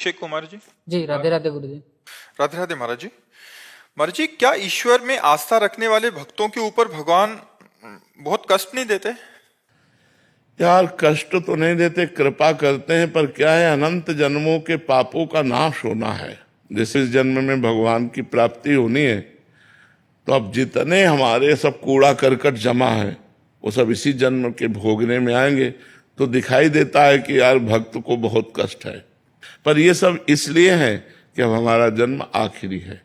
अभिषेक कुमार जी। जी राधे राधे गुरु जी। राधे राधे महाराज जी। महाराज जी, क्या ईश्वर में आस्था रखने वाले भक्तों के ऊपर भगवान बहुत कष्ट नहीं देते? यार कष्ट तो नहीं देते, कृपा करते हैं, पर क्या है, अनंत जन्मों के पापों का नाश होना है। जैसे इस जन्म में भगवान की प्राप्ति होनी है, तो अब जितने हमारे सब कूड़ा करकट जमा है वो सब इसी जन्म के भोगने में आएंगे। तो दिखाई देता है कि यार भक्त को बहुत कष्ट है, पर ये सब इसलिए है कि अब हमारा जन्म आखिरी है।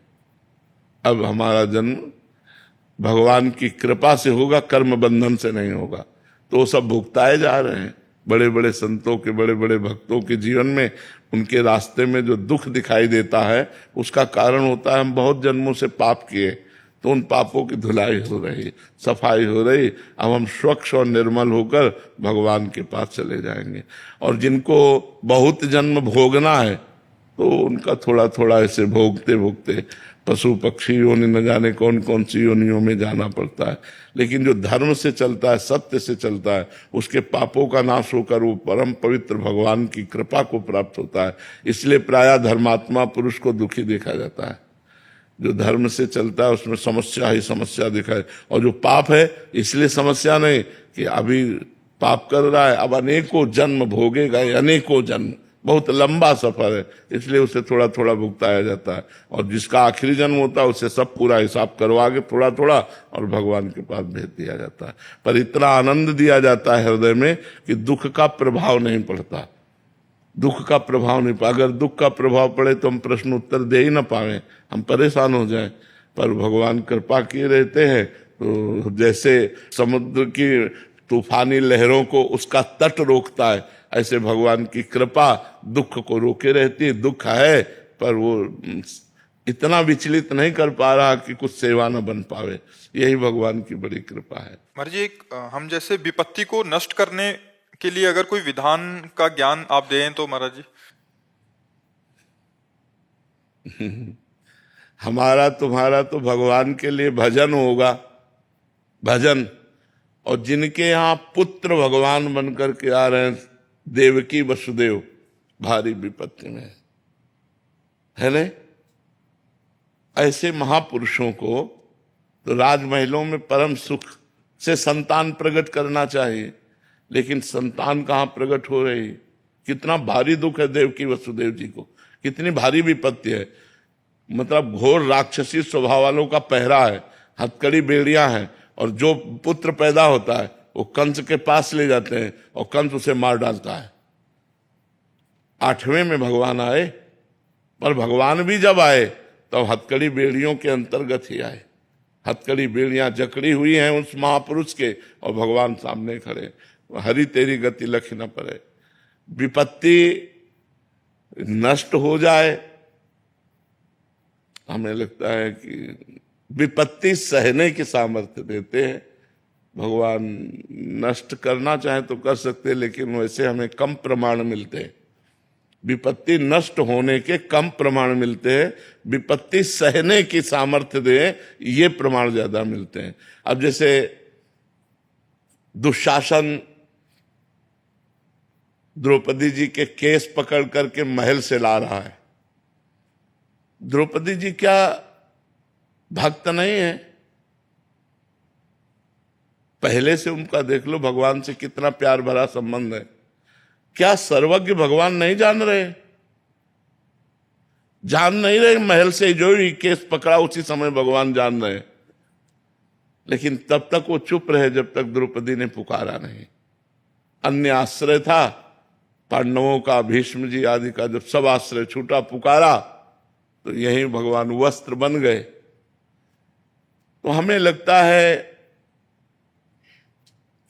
अब हमारा जन्म भगवान की कृपा से होगा, कर्म बंधन से नहीं होगा। तो वो सब भुगताए जा रहे हैं। बड़े बड़े संतों के, बड़े बड़े भक्तों के जीवन में, उनके रास्ते में जो दुख दिखाई देता है, उसका कारण होता है हम बहुत जन्मों से पाप किए, तो उन पापों की धुलाई हो रही, सफाई हो रही। अब हम स्वच्छ और निर्मल होकर भगवान के पास चले जाएंगे। और जिनको बहुत जन्म भोगना है, तो उनका थोड़ा थोड़ा ऐसे भोगते भोगते पशु पक्षी योनि न जाने कौन कौन सी योनियों में जाना पड़ता है। लेकिन जो धर्म से चलता है, सत्य से चलता है, उसके पापों का नाश होकर वो परम पवित्र भगवान की कृपा को प्राप्त होता है। इसलिए प्रायः धर्मात्मा पुरुष को दुखी देखा जाता है। जो धर्म से चलता है उसमें समस्या ही समस्या दिखाए, और जो पाप है इसलिए समस्या नहीं कि अभी पाप कर रहा है, अब अनेकों जन्म भोगेगा, अनेकों जन्म, बहुत लंबा सफर है, इसलिए उसे थोड़ा थोड़ा भुगताया जाता है। और जिसका आखिरी जन्म होता है उसे सब पूरा हिसाब करवा के थोड़ा थोड़ा और भगवान के पास भेज दिया जाता है। पर इतना आनंद दिया जाता है हृदय में कि दुख का प्रभाव नहीं पड़ता। दुख का प्रभाव नहीं पड़ा। अगर दुख का प्रभाव पड़े तो हम प्रश्न उत्तर दे ही ना पाए, हम परेशान हो जाएं। पर भगवान कृपा किए रहते हैं, तो जैसे समुद्र की तूफानी लहरों को उसका तट रोकता है, ऐसे भगवान की कृपा दुख को रोके रहती है। दुख है पर वो इतना विचलित नहीं कर पा रहा कि कुछ सेवा न बन पावे। यही भगवान की बड़ी कृपा है। महाराज जी, हम जैसे विपत्ति को नष्ट करने के लिए अगर कोई विधान का ज्ञान आप दें तो महाराज जी। हमारा तुम्हारा तो भगवान के लिए भजन होगा, भजन। और जिनके यहाँ पुत्र भगवान बनकर के आ रहे हैं, देवकी वसुदेव भारी विपत्ति में है न, ऐसे महापुरुषों को तो राजमहलों में परम सुख से संतान प्रकट करना चाहिए, लेकिन संतान कहाँ प्रकट हो रही। कितना भारी दुख है देवकी वसुदेव जी को, कितनी भारी विपत्ति है। मतलब घोर राक्षसी स्वभाव वालों का पहरा है, हथकड़ी बेड़ियां हैं, और जो पुत्र पैदा होता है वो कंस के पास ले जाते हैं और कंस उसे मार डालता है। 8वें में भगवान आए, पर भगवान भी जब आए तब हथकड़ी बेड़ियों के अंतर्गत ही आए। हथकड़ी बेड़ियां जकड़ी हुई हैं उस महापुरुष के, और भगवान सामने खड़े। हरि तेरी गति लख न पड़े। विपत्ति नष्ट हो जाए, हमें लगता है कि विपत्ति सहने की सामर्थ्य देते हैं भगवान। नष्ट करना चाहे तो कर सकते हैं, लेकिन वैसे हमें कम प्रमाण मिलते हैं। विपत्ति नष्ट होने के कम प्रमाण मिलते हैं, विपत्ति सहने की सामर्थ्य दे ये प्रमाण ज्यादा मिलते हैं। अब जैसे दुशासन द्रौपदी जी के केस पकड़ करके महल से ला रहा है। द्रौपदी जी क्या भक्त नहीं है? पहले से उनका देख लो भगवान से कितना प्यार भरा संबंध है। क्या सर्वज्ञ भगवान नहीं जान रहे? जान नहीं रहे? महल से जो ही केस पकड़ा उसी समय भगवान जान रहे, लेकिन तब तक वो चुप रहे जब तक द्रौपदी ने पुकारा नहीं। अन्य आश्रय था पांडवों का, भीष्म जी आदि का, जब सब आश्रय छूटा, पुकारा, तो यही भगवान वस्त्र बन गए। तो हमें लगता है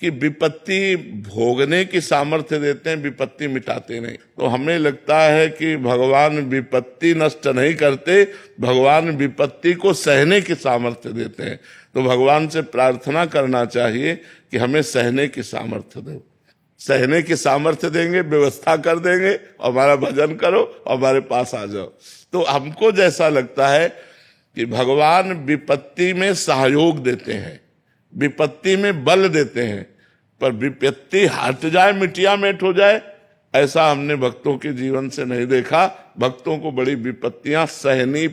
कि विपत्ति भोगने की सामर्थ्य देते हैं, विपत्ति मिटाते नहीं। तो हमें लगता है कि भगवान विपत्ति नष्ट नहीं करते, भगवान विपत्ति को सहने की सामर्थ्य देते हैं। तो भगवान से प्रार्थना करना चाहिए कि हमें सहने की सामर्थ्य दो। सहने की सामर्थ्य देंगे, व्यवस्था कर देंगे, और हमारा भजन करो और हमारे पास आ जाओ। तो हमको जैसा लगता है कि भगवान विपत्ति में सहयोग देते हैं, विपत्ति में बल देते हैं, पर विपत्ति हट जाए, मिटिया मेट हो जाए, ऐसा हमने भक्तों के जीवन से नहीं देखा। भक्तों को बड़ी विपत्तियां सहनी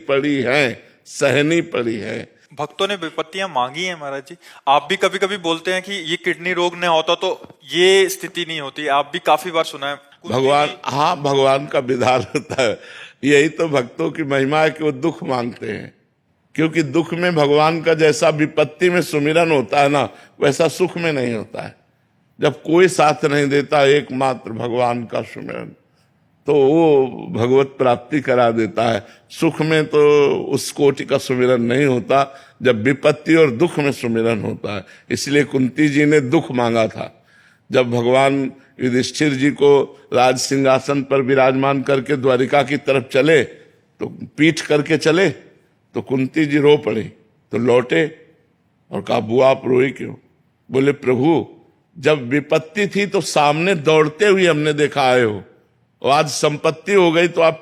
पड़ी है। भक्तों ने विपत्तियां मांगी हैं महाराज जी। आप भी कभी कभी बोलते हैं कि ये किडनी रोग न होता तो ये स्थिति नहीं होती। आप भी काफी बार सुना है। भगवान का विधान होता है। यही तो भक्तों की महिमा है कि वो दुख मांगते हैं, क्योंकि दुख में भगवान का जैसा विपत्ति में सुमिरन होता है ना, वैसा सुख में नहीं होता है। जब कोई साथ नहीं देता, एकमात्र भगवान का सुमिरन, तो वो भगवत प्राप्ति करा देता है। सुख में तो उस कोटि का सुमिरन नहीं होता, जब विपत्ति और दुख में सुमिरन होता है। इसलिए कुंती जी ने दुख मांगा था। जब भगवान युधिष्ठिर जी को राज सिंहासन पर विराजमान करके द्वारिका की तरफ चले, तो पीठ करके चले, तो कुंती जी रो पड़ी। तो लौटे और कहा, बुआ आप रोए क्यों? बोले, प्रभु जब विपत्ति थी तो सामने दौड़ते हुए हमने देखा आए हो, और आज संपत्ति हो गई तो आप